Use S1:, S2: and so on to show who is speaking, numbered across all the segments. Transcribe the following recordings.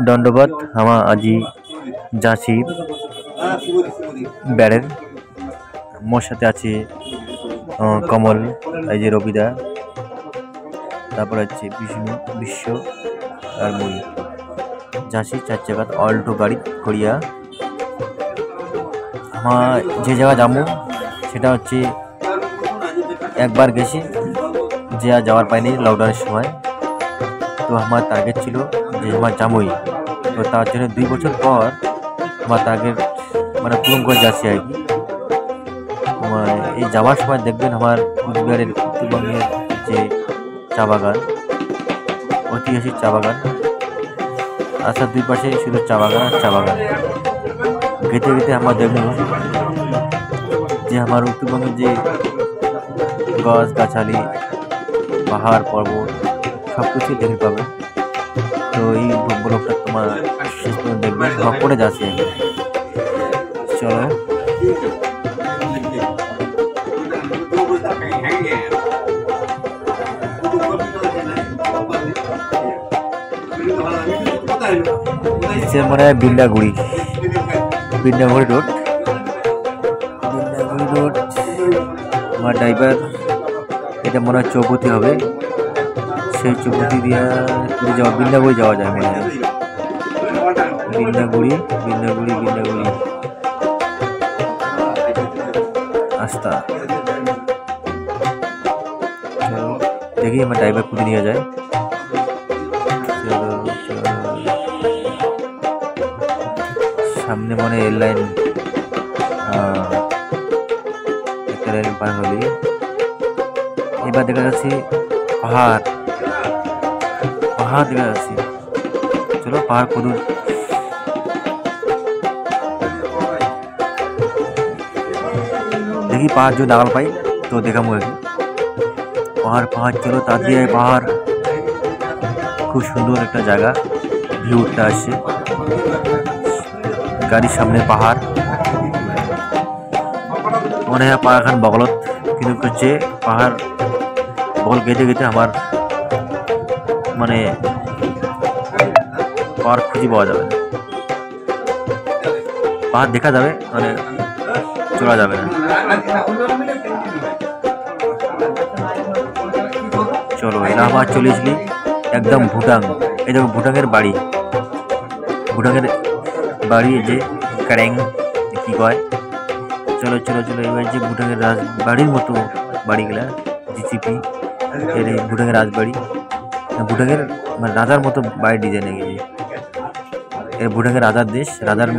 S1: দণ্ডবাদ আমা আজি যাচ্ছি বেড়ের। মোর সাথে আছে কমল, এই যে রবিদা, তারপর হচ্ছে বিষ্ণু, বিশ্ব আর মুই যাচ্ছি 4 চাকাত অল্টো গাড়ি করিয়া। আমার যে জায়গা যাবো সেটা হচ্ছে একবার গেছি, যে আর যাওয়ার পাইনি লকডাউনের সময়। তো আমার টার্গেট ছিল যে আমার যাবোই, তো তার জন্য 2 বছর পর আমার টার্গেট মানে পূরণ করে যাচ্ছি আর কি। এই যাওয়ার সময় দেখবেন আমার কুচবিহারের উত্তরবঙ্গের যে চা বাগান, ঐতিহাসিক চা বাগান, রাস্তার 2 পাশে শুধু চা বাগান আর চা বাগান। গেতে গেতে আমার দেখবেন যে আমার উত্তরবঙ্গের যে গাছ গাছালি, পাহাড় পর্বত সব কিছুই দেখতে পাবেন। তো এই ব্লগটা তোমার শেষ পর্যন্ত দেখবেন, ব্লগ করে যাচ্ছে। চলো মনে হয় বিন্দাগুড়ি রোড। আমার ড্রাইভার, এটা মনে হয় চৌপতি হবে, সেই চৌপতি দিয়া যাওয়া বিন্দাগুড়ি যাওয়া যায় মনে হয়। বিন্দাগুড়ি রাস্তা। দেখি আমার ড্রাইভার খুঁজে নিয়ে যায়। সামনে মনে রেল লাইন, একটা লাইন পার হলি এবার দেখা যাচ্ছে পাহাড় দেখা যাচ্ছে। চলো পাহাড় কদুর দেখি, পাহাড় যদি নাগাল পাই তো দেখাবো আর কি। পাহাড় চলো তাড়াতাড়ি পাহাড়, খুব সুন্দর একটা জায়গা, ভিউটা আসছে। গাড়ির সামনে পাহাড়, মনে হয় পাহাড়খান বগলত, কিন্তু হচ্ছে পাহাড় বগল গেতে গেতে আমার মানে পাহাড় খুঁজে পাওয়া যাবে না, পাহাড় দেখা যাবে মানে চলা যাবে না। চলো এলাহাবাদ চলে এসলি, একদম ভুটান। এই দেখো ভুটানের বাড়ি, যে কারেং কি কয়। চলো এবার যে ভুটানের রাজবাড়ির মতো বাড়িগুলা, জিসিপি এর ভুটানের রাজবাড়ি, ভুটানের মানে রাজার মতো বাড়ির ডিজাইন গেছে। এর ভুটানের রাজার দেশ, রাজার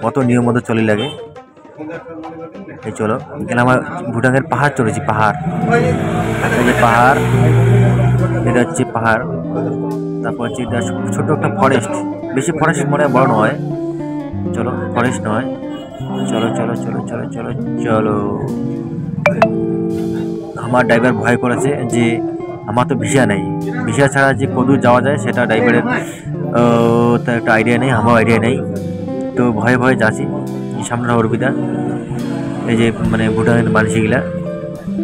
S1: মতো নিয়ম মতো চলে লাগে। এই চলো এখানে আমার ভুটানের পাহাড় চলেছি, পাহাড়, এটা হচ্ছে পাহাড়। তারপর হচ্ছে এটা ছোট একটা ফরেস্ট, বেশি ফরেস্ট মনে হয় বড় নয়, চলো ফরেস্ট নয়। চলো আমার ড্রাইভার ভয় করেছে যে আমার তো ভিসা নেই, ভিসা ছাড়া যে কদূর যাওয়া যায় সেটা ড্রাইভারের তার একটা আইডিয়া নেই, আমার আইডিয়া নেই। তো ভয়ে যাচ্ছি। সামনে অর্পিতা, এই যে মানে ভুটানের মানুষগুলা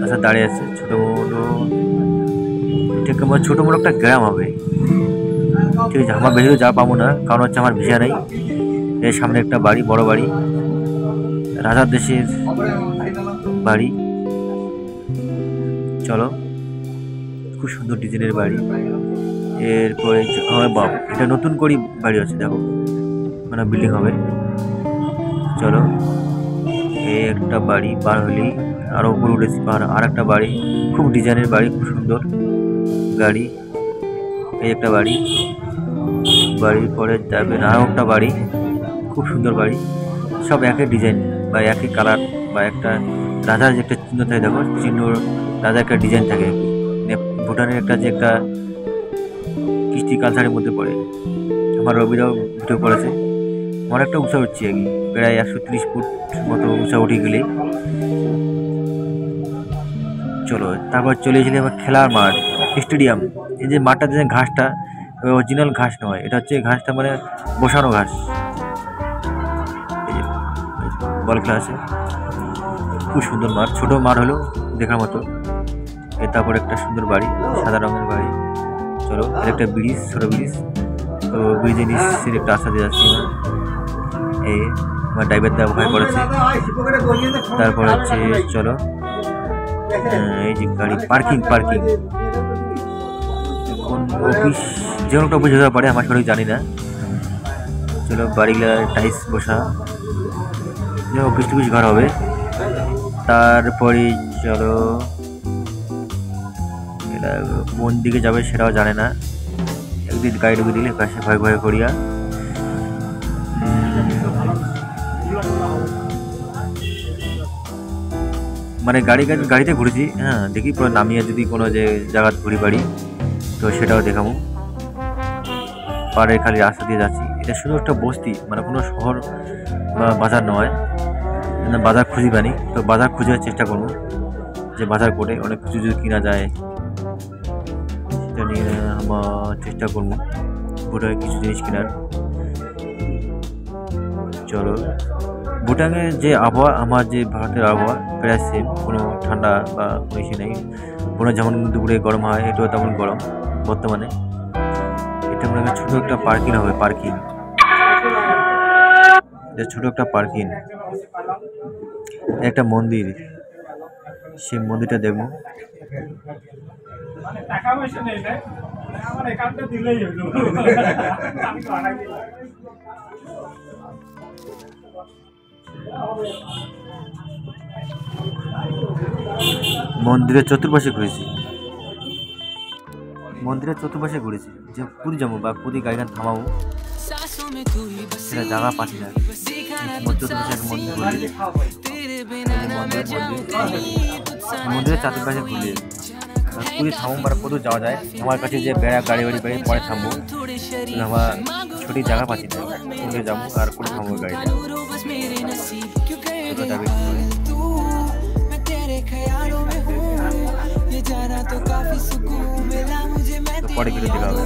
S1: আচ্ছা দাঁড়িয়ে আছে, ছোটো মোটো একটা গ্রাম হবে, ঠিক আছে। আমার বেশি যাওয়া পাবো না, কারণ হচ্ছে আমার ভিসা নেই। এর সামনে একটা বাড়ি, বড় বাড়ি, রাজার দেশের বাড়ি। চলো খুব সুন্দর ডিজাইনের বাড়ি। এরপরে আমার বাপ, এটা নতুন করে বাড়ি আছে, দেখো মানে বিল্ডিং হবে। চলো এই একটা বাড়ি পার হলি আরো উপরে উঠেছি, আর একটা বাড়ি, খুব ডিজাইনের বাড়ি, খুব সুন্দর গাড়ি। এই একটা বাড়ির পরে যাবেন আরও একটা বাড়ি, খুব সুন্দর বাড়ি, সব একই ডিজাইন বা একই কালার, বা একটা রাজার যে একটা চিহ্ন থাকে, দেখো চিহ্ন রাজার একটা ডিজাইন থাকে। ভুটানের একটা যে একটা কৃষ্টি কালচারের মধ্যে পড়ে। আমার রবিরাও ভিডিও করেছে। আমার একটা উঁচা উঠছি আর কি, প্রায় 130 ফুট মতো উঁচা উঠে গেলে। চলো তারপর চলে এসেছি আমার খেলার মাঠ, স্টেডিয়াম। এই যে মাঠটা, যে ঘাসটা অরিজিনাল ঘাস নয়, এটা হচ্ছে ঘাসটা মানে বসানো ঘাস। বল খেলা আছে, খুব সুন্দর মাঠ, ছোট মাঠ হলো দেখার মতো। তারপর একটা সুন্দর বাড়ি, সাদা রঙের বাড়ি। চলো একটা ব্রিজ, ছোট ব্রিজ, তো ব্রিজে সিলেক্ট রাস্তা দিয়ে যাচ্ছি না, এই আমার ড্রাইভার দেওয়া ভয় করেছে। তারপর হচ্ছে চলো এই যে গাড়ি পার্কিং কোন অফিস, যে কোনো একটা অফিস হতে পারে, আমার সঠিক জানি না। চলো বাড়িগুলা টাইলস বসা, অফিস টফিস ঘর হবে। তারপরে চলো এটা কোন দিকে যাবে সেটাও জানে না, একদিন গাড়ি ঢুকে দিলে পাশে ভয় করিয়া। মানে গাড়িতে ঘুরেছি, হ্যাঁ দেখি পুরো নামিয়ে যদি কোনো যে জায়গা ঘুরি বাড়ি তো সেটাও দেখাবো। পাড়ের খালি রাস্তা দিয়ে যাচ্ছি, এটা শুধু একটা বস্তি, মানে কোনো শহর বা বাজার নয়। বাজার খুঁজি পানি, তো বাজার খুঁজার চেষ্টা করবো, যে বাজার করে অনেক কিছু যদি কিনা যায় সেটা নিয়ে আমার চেষ্টা করবো, ভুটানের কিছু জিনিস কেনার। চলো ভুটানের যে আবহাওয়া আমার যে ভারতের আবহাওয়া প্রায় সেম, কোনো ঠান্ডা বা কোনো ইসে নেই। কোনো যেমন দুপুরে গরম হয়, এটাও তেমন গরম বর্তমানে। এটা মনে হয় ছোটো একটা পার্কিং হবে, এটা ছোটো একটা পার্কিং, একটা মন্দির, সেই মন্দিরটা দেখবো। মন্দিরের চতুর্পাশে ঘুরেছি, যে পুরী যাবো বা পুরী গাড়িখান থামাবো সেটা জায়গা পাচ্ছি না। মন্দিরের চারপাশে ঘুরলে পুরী থামবো, মানে কত যাওয়া যায়। আমার কাছে যে বেড়া গাড়ি পরে থামবো, আমার সঠিক জায়গা পাচ্ছি না, কোথায় যাবো আর কোথায় থামবো গাড়িটা। পরে কিছু দেখা হবে।